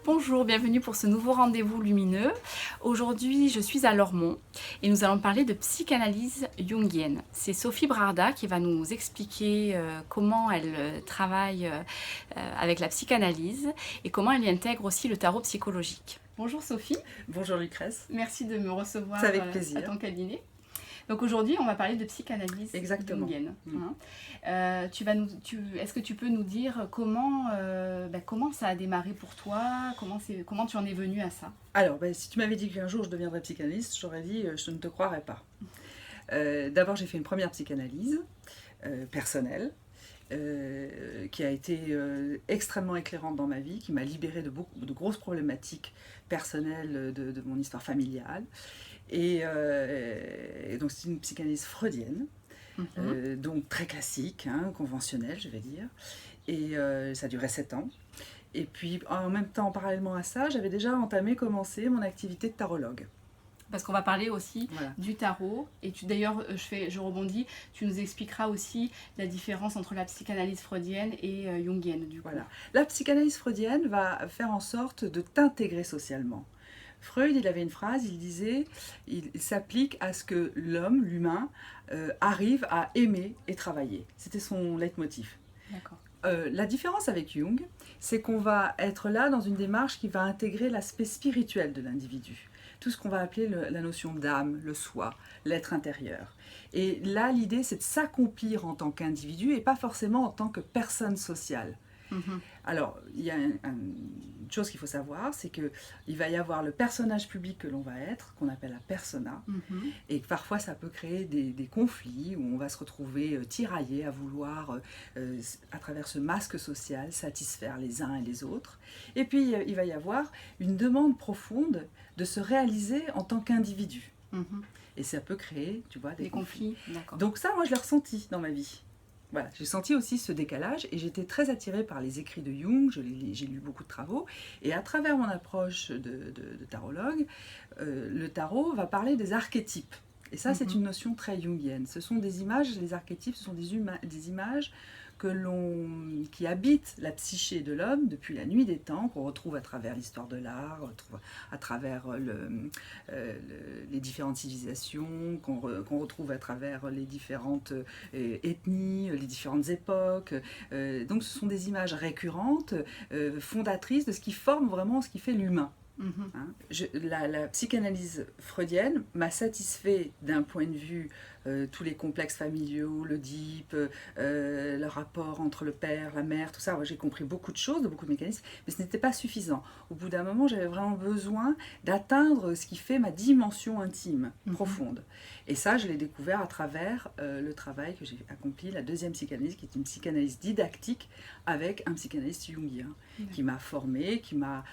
Bonjour, bienvenue pour ce nouveau rendez-vous lumineux. Aujourd'hui, je suis à Lormont et nous allons parler de psychanalyse jungienne. C'est Sophie Brarda qui va nous expliquer comment elle travaille avec la psychanalyse et comment elle y intègre aussi le tarot psychologique. Bonjour Sophie. Bonjour Lucrèce. Merci de me recevoir C'est avec plaisir. à ton cabinet. Donc aujourd'hui, on va parler de psychanalyse jungienne. Est-ce que tu peux nous dire comment ça a démarré pour toi, comment tu en es venue à ça? Alors, si tu m'avais dit qu'un jour je deviendrais psychanalyste, j'aurais dit je ne te croirais pas. D'abord, j'ai fait une première psychanalyse personnelle qui a été extrêmement éclairante dans ma vie, qui m'a libérée de grosses problématiques personnelles de mon histoire familiale. Et donc c'est une psychanalyse freudienne, donc très classique, conventionnelle je vais dire, et ça durait 7 ans. Et puis en même temps, parallèlement à ça, j'avais déjà commencé mon activité de tarologue. Parce qu'on va parler aussi du tarot, et d'ailleurs je rebondis, tu nous expliqueras aussi la différence entre la psychanalyse freudienne et jungienne du coup. Voilà. La psychanalyse freudienne va faire en sorte de t'intégrer socialement. Freud, il avait une phrase, il disait, il s'applique à ce que l'homme, l'humain, arrive à aimer et travailler. C'était son leitmotiv. D'accord. La différence avec Jung, c'est qu'on va être là dans une démarche qui va intégrer l'aspect spirituel de l'individu. Tout ce qu'on va appeler la notion d'âme, le soi, l'être intérieur. Et là, l'idée, c'est de s'accomplir en tant qu'individu et pas forcément en tant que personne sociale. Alors, il y a une chose qu'il faut savoir, c'est qu'il va y avoir le personnage public que l'on va être, qu'on appelle la persona, et que parfois ça peut créer des conflits où on va se retrouver tiraillé à vouloir, à travers ce masque social, satisfaire les uns et les autres. Et puis, il va y avoir une demande profonde de se réaliser en tant qu'individu. Et ça peut créer, tu vois, des conflits. Donc ça, moi, je l'ai ressenti dans ma vie. Voilà, j'ai senti aussi ce décalage et j'étais très attirée par les écrits de Jung, j'ai lu beaucoup de travaux, et à travers mon approche de tarologue, le tarot va parler des archétypes. Et ça, c'est une notion très jungienne. Ce sont des images, les archétypes, ce sont des images qui habitent la psyché de l'homme depuis la nuit des temps, qu'on retrouve à travers l'histoire de l'art, à travers les différentes civilisations, qu'on retrouve à travers les différentes ethnies, les différentes époques. Donc ce sont des images récurrentes, fondatrices de ce qui forme vraiment ce qui fait l'humain. La psychanalyse freudienne m'a satisfait d'un point de vue tous les complexes familiaux, l'Oedipe, le rapport entre le père, la mère, tout ça. J'ai compris beaucoup de choses, beaucoup de mécanismes, mais ce n'était pas suffisant. Au bout d'un moment, j'avais vraiment besoin d'atteindre ce qui fait ma dimension intime, profonde. Et ça, je l'ai découvert à travers le travail que j'ai accompli, la deuxième psychanalyse, qui est une psychanalyse didactique avec un psychanalyste jungien, qui m'a formé, qui m'a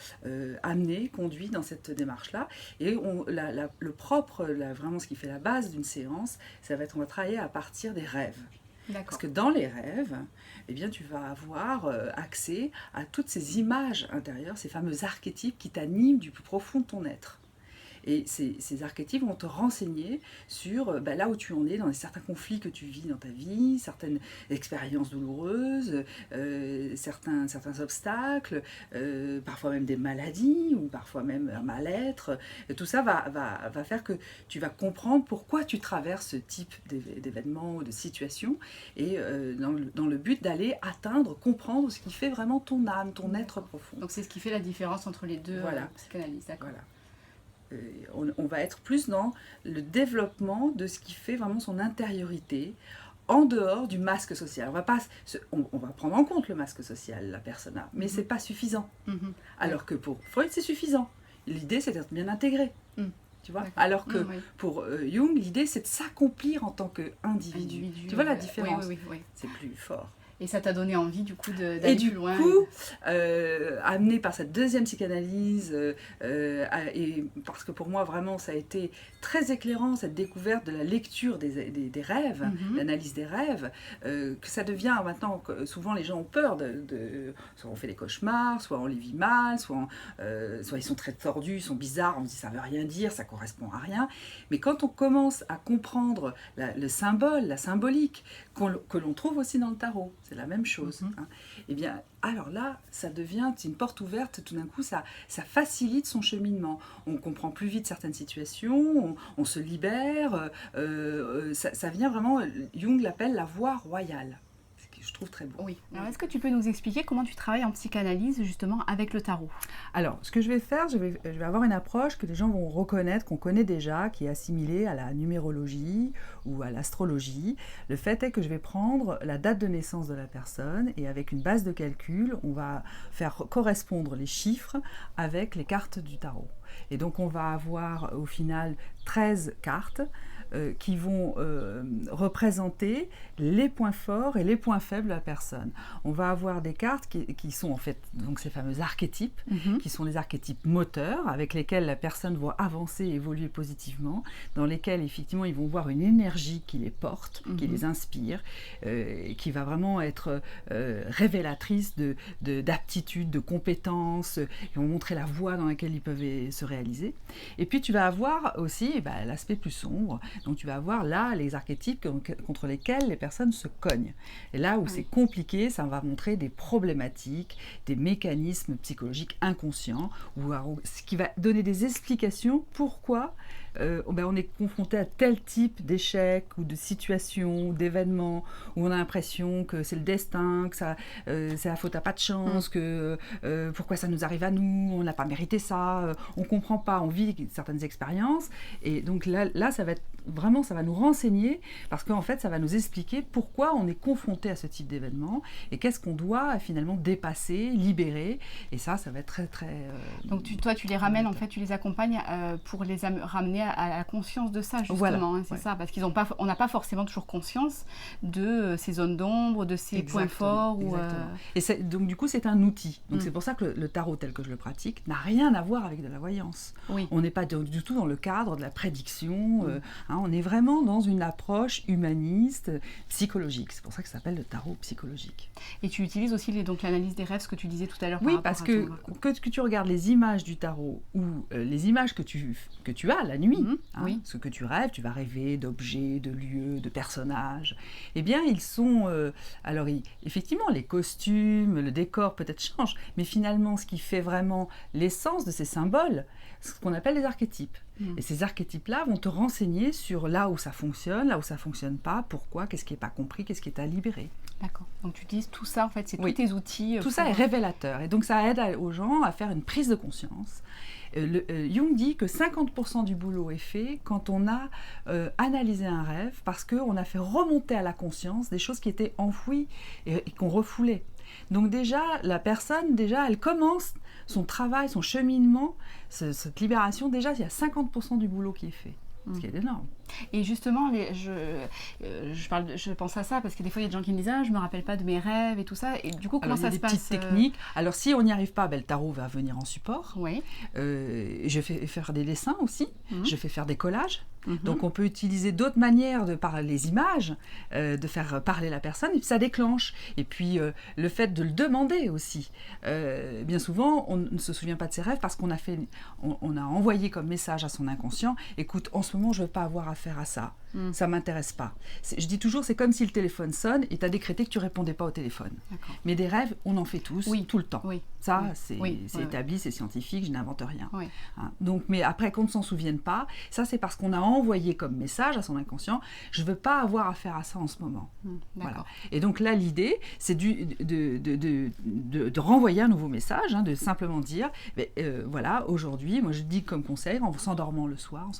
amené, conduit dans cette démarche-là. Et vraiment ce qui fait la base d'une séance, ça va être, on va travailler à partir des rêves. Parce que dans les rêves, eh bien, tu vas avoir accès à toutes ces images intérieures, ces fameux archétypes qui t'animent du plus profond de ton être. Et ces archétypes vont te renseigner sur là où tu en es, dans certains conflits que tu vis dans ta vie, certaines expériences douloureuses, certains obstacles, parfois même des maladies, ou parfois même un mal-être. Et tout ça va faire que tu vas comprendre pourquoi tu traverses ce type d'événements ou de situations, et dans le but d'aller comprendre ce qui fait vraiment ton âme, ton être profond. Donc c'est ce qui fait la différence entre les deux psychanalyses, d'accord. Voilà. On va être plus dans le développement de ce qui fait vraiment son intériorité, en dehors du masque social. On va prendre en compte le masque social, la persona, mais c'est pas suffisant. Alors que pour Freud, c'est suffisant. L'idée, c'est d'être bien intégré. Tu vois. Alors que pour Jung, l'idée, c'est de s'accomplir en tant qu'individu. Tu vois la différence? Oui. C'est plus fort. Et ça t'a donné envie du coup d'aller plus loin. Et du coup, amené par cette deuxième psychanalyse, et parce que pour moi vraiment ça a été très éclairant, cette découverte de la lecture des rêves, l'analyse des rêves, que ça devient maintenant, souvent les gens ont peur soit on fait des cauchemars, soit on les vit mal, soit ils sont très tordus, ils sont bizarres, on se dit ça veut rien dire, ça correspond à rien. Mais quand on commence à comprendre le symbole, la symbolique, que l'on trouve aussi dans le tarot, c'est la même chose. Hein. Eh bien, alors là, ça devient une porte ouverte, tout d'un coup, ça facilite son cheminement. On comprend plus vite certaines situations, on se libère, ça vient vraiment, Jung l'appelle la voie royale. Je trouve très beau. Oui. Alors, est-ce que tu peux nous expliquer comment tu travailles en psychanalyse justement avec le tarot? Alors, ce que je vais faire, je vais avoir une approche que les gens vont reconnaître, qu'on connaît déjà, qui est assimilée à la numérologie ou à l'astrologie. Le fait est que je vais prendre la date de naissance de la personne et avec une base de calcul, on va faire correspondre les chiffres avec les cartes du tarot. Et donc, on va avoir au final 13 cartes qui vont représenter les points forts et les points faibles de la personne. On va avoir des cartes qui sont en fait donc ces fameux archétypes, qui sont les archétypes moteurs, avec lesquels la personne va avancer et évoluer positivement, dans lesquels effectivement ils vont voir une énergie qui les porte, qui les inspire, qui va vraiment être révélatrice d'aptitudes, de compétences, qui vont montrer la voie dans laquelle ils peuvent se réaliser. Et puis tu vas avoir aussi l'aspect plus sombre. Donc tu vas avoir là les archétypes contre lesquels les personnes se cognent. Et là où c'est compliqué, ça va montrer des problématiques, des mécanismes psychologiques inconscients, ce qui va donner des explications pourquoi on est confronté à tel type d'échec ou de situation, d'événement, où on a l'impression que c'est le destin, que c'est la faute à pas de chance, que pourquoi ça nous arrive à nous, on n'a pas mérité ça, on comprend pas, on vit certaines expériences. Et donc là ça va être vraiment, ça va nous renseigner, parce qu'en fait ça va nous expliquer pourquoi on est confronté à ce type d'événement et qu'est-ce qu'on doit finalement dépasser, libérer. Et ça va être très très... Donc toi tu les ramènes, en fait tu les accompagnes pour les ramener à la conscience de ça justement, voilà, c'est ça, parce qu'on n'a pas forcément toujours conscience de ces zones d'ombre, de ces points forts. Et donc du coup c'est un outil, donc c'est pour ça que le tarot tel que je le pratique n'a rien à voir avec de la voyance. On n'est pas du tout dans le cadre de la prédiction, on est vraiment dans une approche humaniste, psychologique, c'est pour ça que ça s'appelle le tarot psychologique. Et tu utilises aussi donc l'analyse des rêves, ce que tu disais tout à l'heure. Oui, parce que tu regardes les images du tarot ou les images que tu as la nuit, ce que tu rêves, tu vas rêver d'objets, de lieux, de personnages, eh bien ils sont... effectivement, les costumes, le décor peut-être changent, mais finalement ce qui fait vraiment l'essence de ces symboles, c'est ce qu'on appelle les archétypes. Et ces archétypes-là vont te renseigner sur là où ça fonctionne pas, pourquoi, qu'est-ce qui n'est pas compris, qu'est-ce qui est à libérer. D'accord. Donc tu utilises tout ça, en fait, c'est tous tes outils. Tout ça est révélateur. Et donc ça aide aux gens à faire une prise de conscience. Jung dit que 50% du boulot est fait quand on a analysé un rêve, parce qu'on a fait remonter à la conscience des choses qui étaient enfouies et qu'on refoulait. Donc déjà, la personne, elle commence son travail, son cheminement, cette libération, déjà, il y a 50% du boulot qui est fait. Ce qui est énorme. Et justement, je pense à ça parce que des fois, il y a des gens qui me disent « Ah, je ne me rappelle pas de mes rêves et tout ça. » Et du coup, comment ça se passe? Petites techniques. Alors, si on n'y arrive pas, le tarot va venir en support. Oui. Je fais faire des dessins aussi. Je fais faire des collages. Donc, on peut utiliser d'autres manières par les images, de faire parler la personne. Et puis, ça déclenche. Et puis, le fait de le demander aussi. Bien souvent, on ne se souvient pas de ses rêves parce qu'on a envoyé comme message à son inconscient « Écoute, en ce moment, je ne veux pas avoir affaire à ça. Ça ne m'intéresse pas. » Je dis toujours, c'est comme si le téléphone sonne et tu as décrété que tu ne répondais pas au téléphone. Mais des rêves, on en fait tous, tout le temps. Ça, c'est établi, c'est scientifique, je n'invente rien. Donc, mais après, qu'on ne s'en souvienne pas, ça, c'est parce qu'on a envoyé comme message à son inconscient, je ne veux pas avoir affaire à ça en ce moment. Voilà. Et donc là, l'idée, c'est de renvoyer un nouveau message, de simplement dire, voilà, aujourd'hui, moi je dis comme conseil, en s'endormant le soir,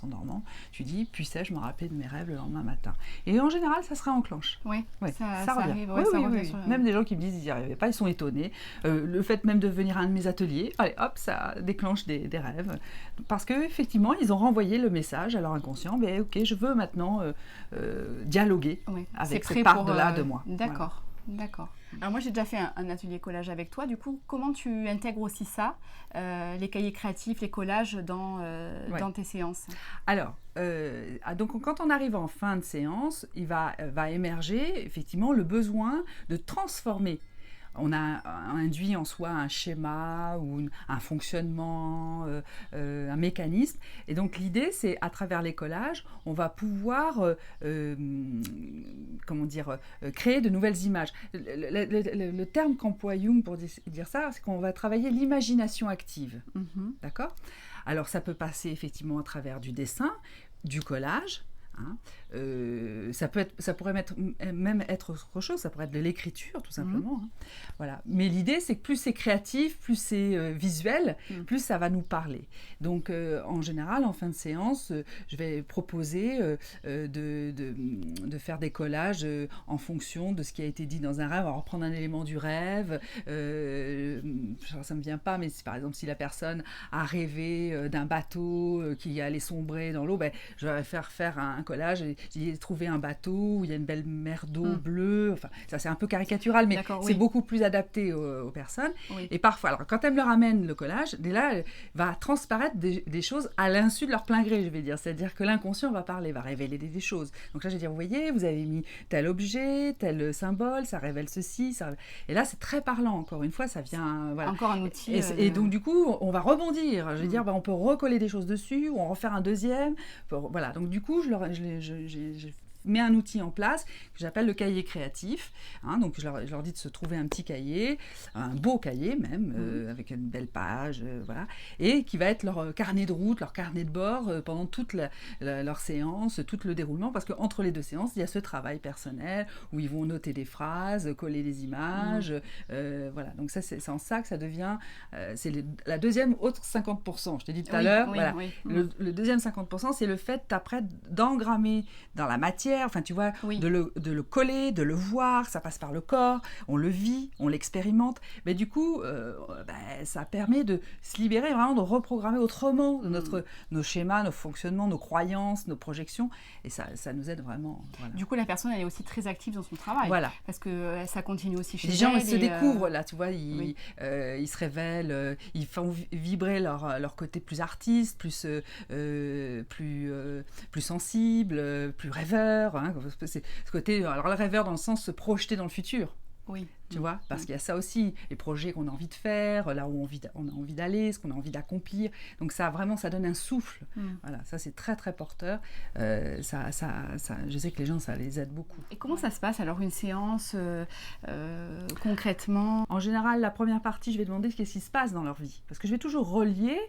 tu dis, puissais-je me rappeler de mes rêves le lendemain matin. Et en général, ça se réenclenche. Ça revient. Arrive, Même des gens qui me disent qu'ils n'y arrivaient pas, ils sont étonnés. Le fait même de venir à un de mes ateliers, allez, hop, ça déclenche des rêves. Parce qu'effectivement, ils ont renvoyé le message à leur inconscient, mais ok, je veux maintenant dialoguer avec cette part de moi. D'accord. D'accord. Alors moi j'ai déjà fait un atelier collage avec toi, du coup comment tu intègres aussi ça, les cahiers créatifs, les collages dans tes séances? Alors, donc quand on arrive en fin de séance, il va émerger effectivement le besoin de transformer on a induit en soi un schéma ou un fonctionnement, un mécanisme. Et donc l'idée, c'est à travers les collages, on va pouvoir créer de nouvelles images. Le terme qu'emploie Jung pour dire ça, c'est qu'on va travailler l'imagination active. D'accord ? Alors ça peut passer effectivement à travers du dessin, du collage. Hein. Ça pourrait même être autre chose, ça pourrait être de l'écriture tout simplement. Hein. Voilà. Mais l'idée, c'est que plus c'est créatif, plus c'est visuel, plus ça va nous parler. Donc en général, en fin de séance, je vais proposer de faire des collages en fonction de ce qui a été dit dans un rêve. Alors reprendre un élément du rêve, ça ne me vient pas, mais par exemple si la personne a rêvé d'un bateau qui allait sombrer dans l'eau, je vais faire un collage. J'ai trouvé un bateau où il y a une belle mer d'eau bleue. Enfin, ça c'est un peu caricatural, mais c'est beaucoup plus adapté aux personnes. Oui. Et parfois, alors quand elle me le ramène le collage, dès là, elle va transparaître des choses à l'insu de leur plein gré, je vais dire. C'est-à-dire que l'inconscient va parler, va révéler des choses. Donc là, je vais dire, vous voyez, vous avez mis tel objet, tel symbole, ça révèle ceci. Et là, c'est très parlant. Encore une fois, ça vient. Voilà. Encore un outil. Et donc du coup, on va rebondir. Je vais dire, on peut recoller des choses dessus, ou en refaire un deuxième. Voilà. Donc du coup, je mets un outil en place que j'appelle le cahier créatif. Hein, donc je leur dis de se trouver un petit cahier, un beau cahier même, avec une belle page, voilà, et qui va être leur carnet de route, leur carnet de bord pendant toute leur séance, tout le déroulement, parce qu'entre les deux séances, il y a ce travail personnel où ils vont noter des phrases, coller des images, voilà. Donc ça, c'est en ça que ça devient, c'est la deuxième autre 50%. Je t'ai dit tout à l'heure, voilà. Le deuxième 50%, c'est le fait après d'engrammer dans la matière. Enfin, tu vois, de le coller, de le voir, ça passe par le corps, on le vit, on l'expérimente. Mais du coup, ça permet de se libérer, vraiment de reprogrammer autrement nos schémas, nos fonctionnements, nos croyances, nos projections. Et ça nous aide vraiment. Voilà. Du coup, la personne, elle est aussi très active dans son travail. Voilà. Parce que ça continue aussi chez elle. Les gens, ils se découvrent, là, tu vois, ils se révèlent, ils font vibrer leur côté plus artiste, plus sensible, plus rêveur. Hein, c'est ce côté, alors le rêveur dans le sens se projeter dans le futur. Oui. Tu vois, parce qu'il y a ça aussi, les projets qu'on a envie de faire, là où on a envie d'aller, ce qu'on a envie d'accomplir. Donc ça, vraiment, ça donne un souffle. Voilà, ça c'est très très porteur. Je sais que les gens, ça les aide beaucoup. Et comment ça se passe alors une séance concrètement ? En général, la première partie, je vais demander qu'est-ce qui se passe dans leur vie. Parce que je vais toujours relier.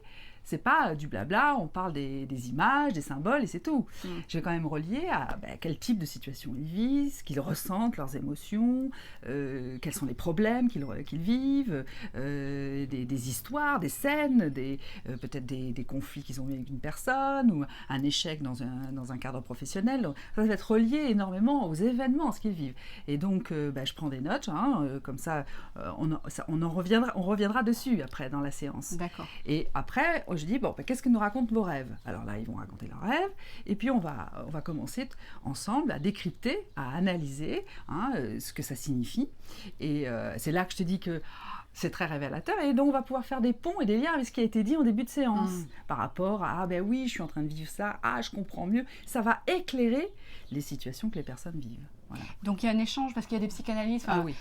C'est pas du blabla, on parle des images, des symboles et c'est tout. Je vais quand même relier à quel type de situation ils vivent, ce qu'ils ressentent, leurs émotions, quels sont les problèmes qu'ils vivent, des histoires, des scènes, peut-être des conflits qu'ils ont eu avec une personne ou un échec dans un cadre professionnel. Donc, ça va être relié énormément aux événements, ce qu'ils vivent. Et donc, je prends des notes, comme ça, on reviendra dessus après dans la séance. D'accord. Et après, je dis, qu'est-ce que nous racontent vos rêves ? Alors là, ils vont raconter leurs rêves, et puis on va commencer ensemble à décrypter, à analyser ce que ça signifie. Et c'est là que je te dis que c'est très révélateur, et donc on va pouvoir faire des ponts et des liens avec ce qui a été dit en début de séance, par rapport à, oui, je suis en train de vivre ça, je comprends mieux. Ça va éclairer les situations que les personnes vivent. Voilà. Donc il y a un échange parce qu'il y a des psychanalystes. Oui.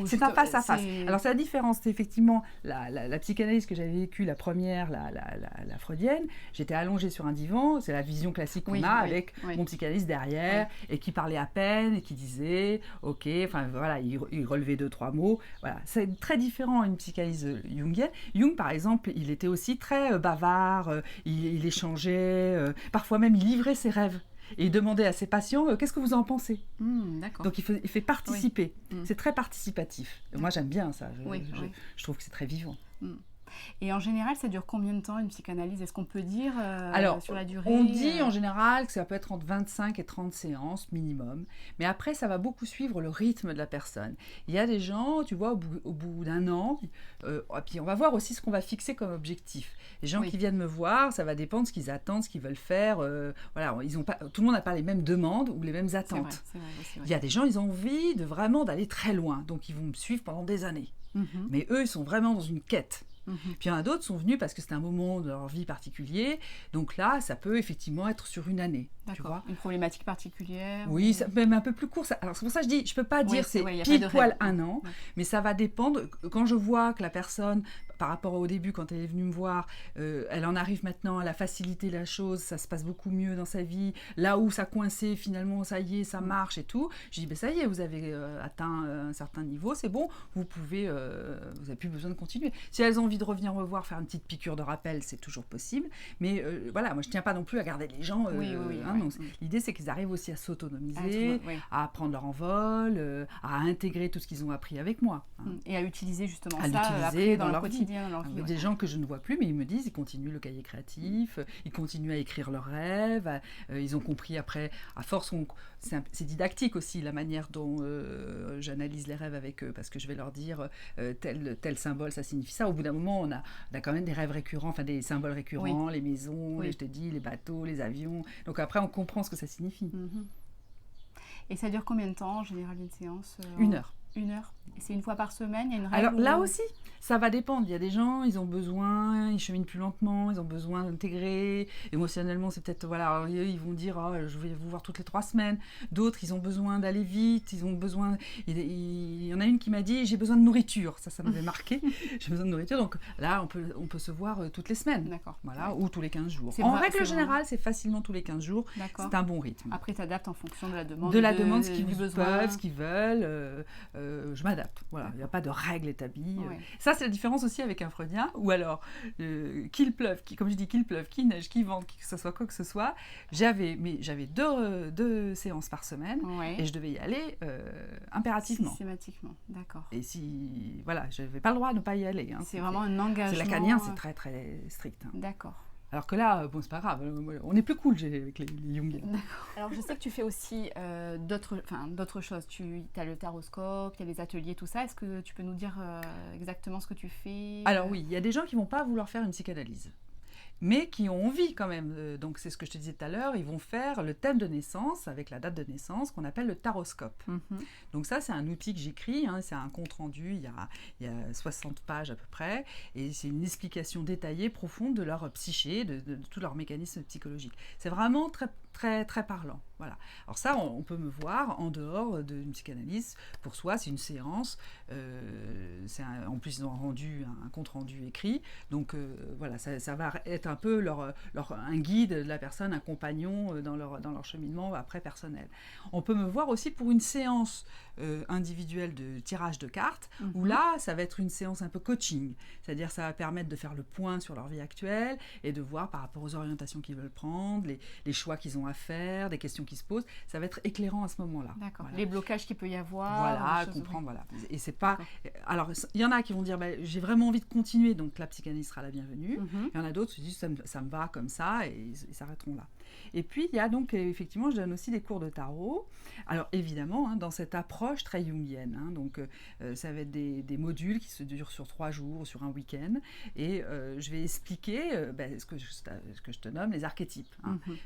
C'est un face à face. Alors c'est la différence. C'est effectivement la psychanalyse que j'avais vécue, la première, la freudienne. J'étais allongée sur un divan. C'est la vision classique qu'on a avec mon psychanalyste derrière et qui parlait à peine et qui disait OK. Enfin voilà, il relevait 2-3 mots. Voilà, c'est très différent une psychanalyse jungienne. Jung par exemple, il était aussi très bavard. Il échangeait. Parfois même, il livrait ses rêves. Et il demandait à ses patients qu'est-ce que vous en pensez. D'accord. Donc il fait participer. C'est très participatif. Moi j'aime bien ça. Je trouve que c'est très vivant. Et en général, ça dure combien de temps une psychanalyse ? Est-ce qu'on peut dire sur la durée ? On dit en général que ça peut être entre 25 et 30 séances minimum. Mais après, ça va beaucoup suivre le rythme de la personne. Il y a des gens, tu vois, au bout d'un an, puis on va voir aussi ce qu'on va fixer comme objectif. Les gens qui viennent me voir, ça va dépendre de ce qu'ils attendent, ce qu'ils veulent faire. Voilà, tout le monde n'a pas les mêmes demandes ou les mêmes attentes. C'est vrai. Il y a des gens, ils ont envie vraiment d'aller très loin. Donc ils vont me suivre pendant des années. Mais eux, ils sont vraiment dans une quête. Puis il y en a d'autres qui sont venus parce que c'était un moment de leur vie particulier. Donc là, ça peut effectivement être sur une année. Tu vois. Une problématique particulière? Oui, ça peut même un peu plus court. Alors c'est pour ça que je dis, je peux pas dire c'est pile poil un an, mais ça va dépendre. Quand je vois que la personne, par rapport au début, quand elle est venue me voir, elle en arrive maintenant, elle a facilité la chose, ça se passe beaucoup mieux dans sa vie. Là où ça coinçait, finalement, ça y est, ça marche et tout. Je dis, ben ça y est, vous avez atteint un certain niveau, c'est bon, vous n'avez plus besoin de continuer. Si elles ont envie de revenir me voir, faire une petite piqûre de rappel, c'est toujours possible. Mais voilà, moi je tiens pas non plus à garder les gens. Donc, l'idée, c'est qu'ils arrivent aussi à s'autonomiser, à prendre leur envol, à intégrer tout ce qu'ils ont appris avec moi. Et à utiliser justement après dans leur quotidien. Dans leur vie, des gens que je ne vois plus, mais ils me disent, ils continuent le cahier créatif, ils continuent à écrire leurs rêves, ils ont compris après, à force, c'est didactique aussi, la manière dont j'analyse les rêves avec eux, parce que je vais leur dire tel symbole, ça signifie ça. Au bout d'un moment, on a quand même des rêves récurrents, enfin des symboles récurrents, les maisons, je te dis, les bateaux, les avions. Donc après, on comprend ce que ça signifie. Et ça dure combien de temps en général une séance? 1 heure. 1 heure. Et c'est une fois par semaine, il y a une règle? Alors là aussi, ça va dépendre. Il y a des gens, ils ont besoin, ils cheminent plus lentement, ils ont besoin d'intégrer. Émotionnellement, c'est peut-être, voilà, ils vont dire, je vais vous voir toutes les 3 semaines. D'autres, ils ont besoin d'aller vite, ils ont besoin... Il y en a une qui m'a dit, j'ai besoin de nourriture. Ça m'avait marqué. J'ai besoin de nourriture. Donc là, on peut se voir toutes les semaines. D'accord. Voilà, ou tous les 15 jours. En règle générale, c'est facilement tous les 15 jours. C'est un bon rythme. Après, tu adaptes en fonction de la demande. Ce qu'ils peuvent, ce qu'ils veulent. Je m'adapte. Voilà, il n'y a pas de règle établie. Ça, c'est la différence aussi avec un freudien, ou alors qu'il pleuve, comme je dis, qu'il pleuve, qu'il neige, qu'il vente, que ce soit quoi que ce soit. J'avais 2 séances par semaine et je devais y aller impérativement. Systématiquement, d'accord. Et si, voilà, je n'avais pas le droit de ne pas y aller. C'est vraiment un engagement. C'est lacanien, c'est très très strict. D'accord. Alors que là, bon, c'est pas grave, on est plus cool avec les Jungiens. D'accord. Alors je sais que tu fais aussi d'autres choses. Tu as le taroscope, il y a les ateliers, tout ça. Est-ce que tu peux nous dire exactement ce que tu fais? Alors oui, il y a des gens qui ne vont pas vouloir faire une psychanalyse, mais qui ont envie quand même. Donc c'est ce que je te disais tout à l'heure, ils vont faire le thème de naissance avec la date de naissance qu'on appelle le taroscope. Donc ça, c'est un outil que j'écris, c'est un compte-rendu, il y a 60 pages à peu près, et c'est une explication détaillée, profonde de leur psyché, de tous leurs mécanismes psychologiques. C'est vraiment très, très, très parlant. Voilà. Alors ça, on peut me voir en dehors d'une psychanalyse. Pour soi, c'est une séance. En plus, ils ont un compte-rendu écrit. Donc voilà, ça va être un peu un guide de la personne, un compagnon dans leur cheminement après personnel. On peut me voir aussi pour une séance individuelle de tirage de cartes, où là, ça va être une séance un peu coaching. C'est-à-dire, ça va permettre de faire le point sur leur vie actuelle et de voir par rapport aux orientations qu'ils veulent prendre, les choix qu'ils ont à faire, des questions qui se posent. Ça va être éclairant à ce moment-là. D'accord. Voilà. Les blocages qu'il peut y avoir. Voilà, comprendre, voilà. Et c'est pas... Alors, il y en a qui vont dire, j'ai vraiment envie de continuer, donc la psychanalyse sera la bienvenue. Il y en a d'autres qui disent, ça me va comme ça, et ils s'arrêteront là. Et puis, il y a donc, effectivement, je donne aussi des cours de tarot. Alors, évidemment, dans cette approche très jungienne. Donc, ça va être des modules qui se durent sur 3 jours, sur un week-end. Et je vais expliquer ce que je te nomme les archétypes.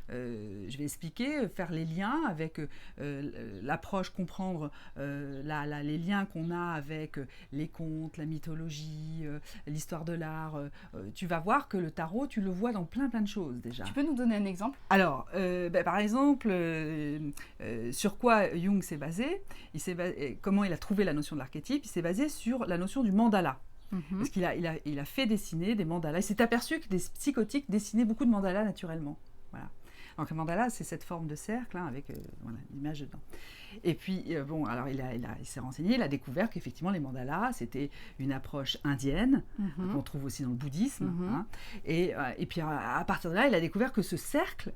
Je vais expliquer, faire les liens avec l'approche, comprendre les liens qu'on a avec les contes, la mythologie, l'histoire de l'art. Tu vas voir que le tarot, tu le vois dans plein de choses déjà. Tu peux nous donner un exemple? Alors, par exemple, sur quoi Jung s'est basé, comment il a trouvé la notion de l'archétype, il s'est basé sur la notion du mandala. Parce qu'il a fait dessiner des mandalas. Il s'est aperçu que des psychotiques dessinaient beaucoup de mandalas naturellement. Voilà. Donc le mandala, c'est cette forme de cercle avec l'image dedans. Et puis, alors il s'est renseigné, il a découvert qu'effectivement les mandalas, c'était une approche indienne, qu'on trouve aussi dans le bouddhisme. Et puis à partir de là, il a découvert que ce cercle,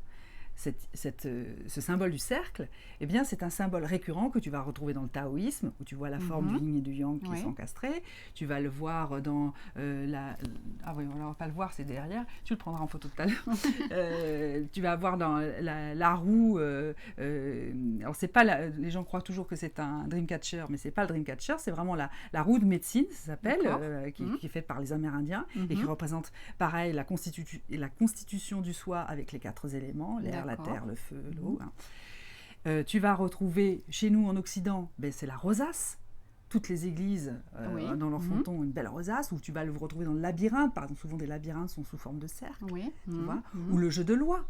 ce symbole du cercle, eh bien, c'est un symbole récurrent que tu vas retrouver dans le taoïsme, où tu vois la forme du yin et du yang qui sont encastrés. Tu vas le voir dans Ah oui, on ne va pas le voir, c'est derrière. Tu le prendras en photo tout à l'heure. Tu vas voir dans la roue... alors, c'est pas les gens croient toujours que c'est un dreamcatcher, mais c'est pas le dreamcatcher, c'est vraiment la roue de médecine, ça s'appelle, qui est faite par les Amérindiens, et qui représente, pareil, la constitution du soi avec les 4 éléments, l'air, la terre, le feu, l'eau. Tu vas retrouver chez nous en Occident, c'est la rosace. toutes les églises Oui. dans leur fronton une belle rosace, ou tu vas le retrouver dans le labyrinthe, par exemple, souvent des labyrinthes sont sous forme de cercle, Oui. tu vois, ou le jeu de loi,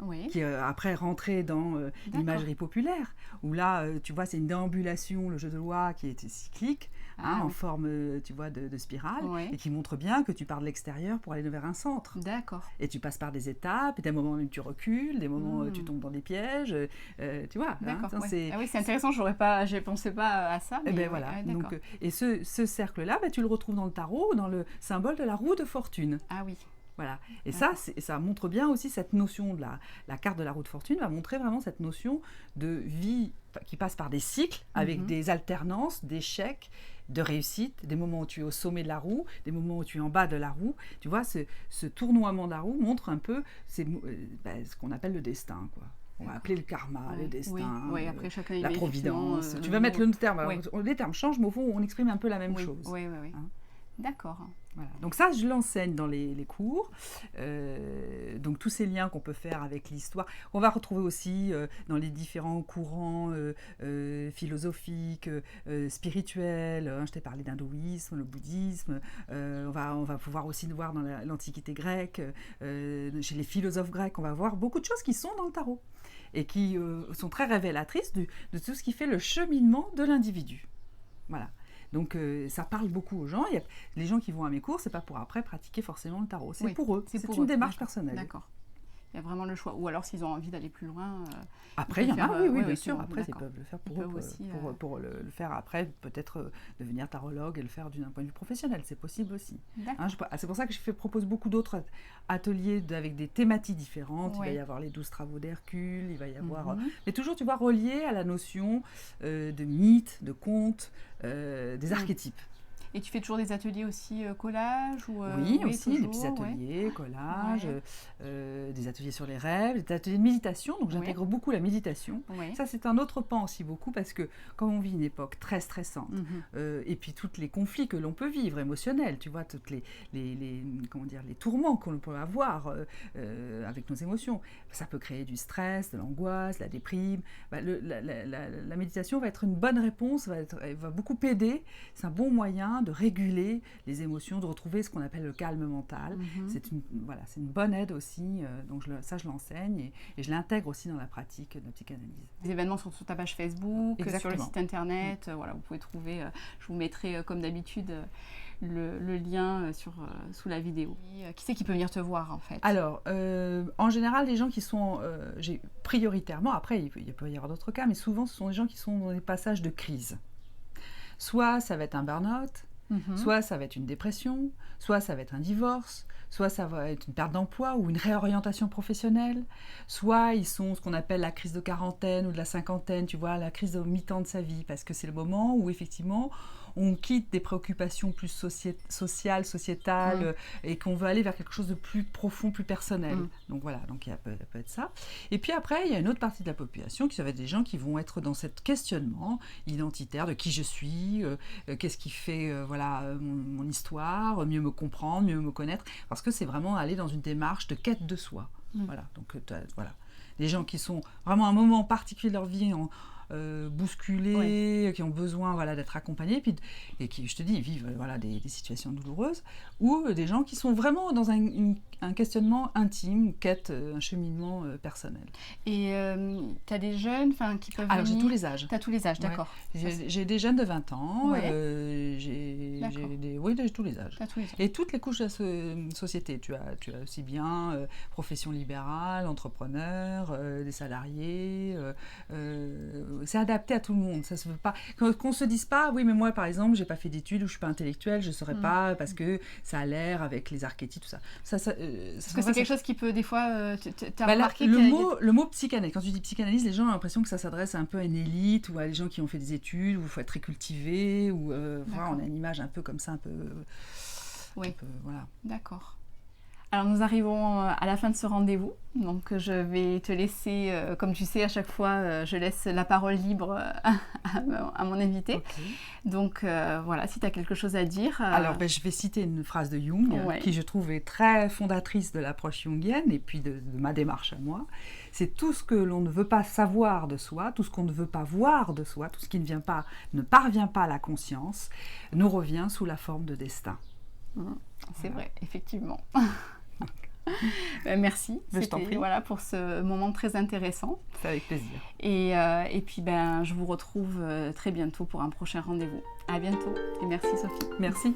Oui. qui est après rentré dans l'imagerie populaire, où là, tu vois, c'est une déambulation, le jeu de loi qui est cyclique, en forme, tu vois, de spirale, et qui montre bien que tu pars de l'extérieur pour aller vers un centre. D'accord. Et tu passes par des étapes, et des moments où tu recules, des moments où tu tombes dans des pièges, tu vois. D'accord. C'est... Ah oui, c'est intéressant, je pensais pas à ça. Mais et voilà. Donc, et ce cercle-là, tu le retrouves dans le tarot, dans le symbole de la roue de fortune. Ah oui. Voilà. Et ça montre bien aussi cette notion de la carte de la roue de fortune, va montrer vraiment cette notion de vie qui passe par des cycles, avec des alternances, d'échecs, de réussite, des moments où tu es au sommet de la roue, des moments où tu es en bas de la roue. Tu vois, ce tournoiement de la roue montre un peu ce qu'on appelle le destin, quoi. On va appeler le karma, le destin, après, chacun la providence. Tu vas mettre le terme. Les termes changent, mais au fond, on exprime un peu la même chose. Oui. D'accord. Voilà. Donc ça, je l'enseigne dans les cours. Donc tous ces liens qu'on peut faire avec l'histoire, on va retrouver aussi dans les différents courants philosophiques, spirituels. Je t'ai parlé d'hindouisme, le bouddhisme. On va pouvoir aussi le voir dans l'Antiquité grecque, chez les philosophes grecs. On va voir beaucoup de choses qui sont dans le tarot et qui sont très révélatrices de tout ce qui fait le cheminement de l'individu. Voilà. Donc ça parle beaucoup aux gens. Les gens qui vont à mes cours, c'est pas pour après pratiquer forcément le tarot. C'est pour eux. C'est une démarche personnelle. D'accord. Il y a vraiment le choix. Ou alors s'ils ont envie d'aller plus loin. Après, il y en a, oui, bien sûr. Après, ils peuvent le faire pour eux aussi, pour le faire après, peut-être devenir tarologue et le faire d'un point de vue professionnel. C'est possible aussi. C'est pour ça que je propose beaucoup d'autres ateliers avec des thématiques différentes. Il va y avoir les 12 travaux d'Hercule, il va y avoir... mais toujours, tu vois, relié à la notion de mythe, de conte, des archétypes. Et tu fais toujours des ateliers aussi collage ou, oui, aussi, des petits ateliers, collage, des ateliers sur les rêves, des ateliers de méditation. Donc j'intègre beaucoup la méditation. Ça, c'est un autre pan aussi beaucoup parce que comme on vit une époque très stressante, et puis tous les conflits que l'on peut vivre émotionnels, tu vois, toutes les tourments qu'on peut avoir avec nos émotions, ça peut créer du stress, de l'angoisse, de la déprime. La méditation va être une bonne réponse, elle va beaucoup aider. C'est un bon moyen de réguler les émotions, de retrouver ce qu'on appelle le calme mental. C'est une bonne aide aussi, donc ça je l'enseigne et je l'intègre aussi dans la pratique de la psychanalyse. Les événements sont sur ta page Facebook, exactement, sur le site internet, voilà, vous pouvez trouver, je vous mettrai comme d'habitude le lien sous la vidéo. Qui c'est qui peut venir te voir en fait? Alors, en général, les gens qui sont, prioritairement, après il peut y avoir d'autres cas, mais souvent ce sont des gens qui sont dans des passages de crise. Soit ça va être un burn-out, soit ça va être une dépression, soit ça va être un divorce, soit ça va être une perte d'emploi ou une réorientation professionnelle, soit ils sont ce qu'on appelle la crise de quarantaine ou de la cinquantaine, tu vois, la crise au mi-temps de sa vie, parce que c'est le moment où effectivement on quitte des préoccupations plus sociales, sociétales, et qu'on veut aller vers quelque chose de plus profond, plus personnel. Donc voilà, donc il peut être ça. Et puis après, il y a une autre partie de la population qui va être des gens qui vont être dans ce questionnement identitaire de qui je suis, qu'est-ce qui fait mon histoire, mieux me comprendre, mieux me connaître, parce que c'est vraiment aller dans une démarche de quête de soi. Voilà, donc voilà. Des gens qui sont vraiment à un moment particulier de leur vie bousculés, qui ont besoin d'être accompagnés, et qui, je te dis, vivent des situations douloureuses, ou des gens qui sont vraiment dans un questionnement intime, une quête, un cheminement personnel. Et tu as des jeunes qui peuvent venir... Alors, j'ai tous les âges. Tu as tous les âges, d'accord. J'ai des jeunes de 20 ans, j'ai tous les âges. Et toutes les couches de la société. Tu as aussi bien profession libérale, entrepreneur, des salariés... c'est adapté à tout le monde. Ça se veut pas qu'on se dise pas oui mais moi par exemple j'ai pas fait d'études ou je suis pas intellectuelle, je saurais pas parce que ça a l'air avec les archétypes tout ça. Parce que c'est quelque chose qui peut des fois t'as remarqué le mot psychanalyse, quand tu dis psychanalyse, les gens ont l'impression que ça s'adresse un peu à une élite ou à des gens qui ont fait des études où il faut être très cultivé ou on a une image un peu comme ça un peu voilà. D'accord. Alors nous arrivons à la fin de ce rendez-vous, donc je vais te laisser, comme tu sais à chaque fois je laisse la parole libre à mon invité. Ok. Donc voilà, si tu as quelque chose à dire. Alors je vais citer une phrase de Jung Ouais. qui je trouve est très fondatrice de l'approche jungienne et puis de ma démarche à moi. C'est tout ce que l'on ne veut pas savoir de soi, tout ce qu'on ne veut pas voir de soi, tout ce qui ne parvient pas à la conscience, nous revient sous la forme de destin. C'est vrai, effectivement. Merci. Je t'en prie. Voilà, pour ce moment très intéressant. C'est avec plaisir. Et puis je vous retrouve très bientôt pour un prochain rendez-vous. À bientôt et merci Sophie. Merci.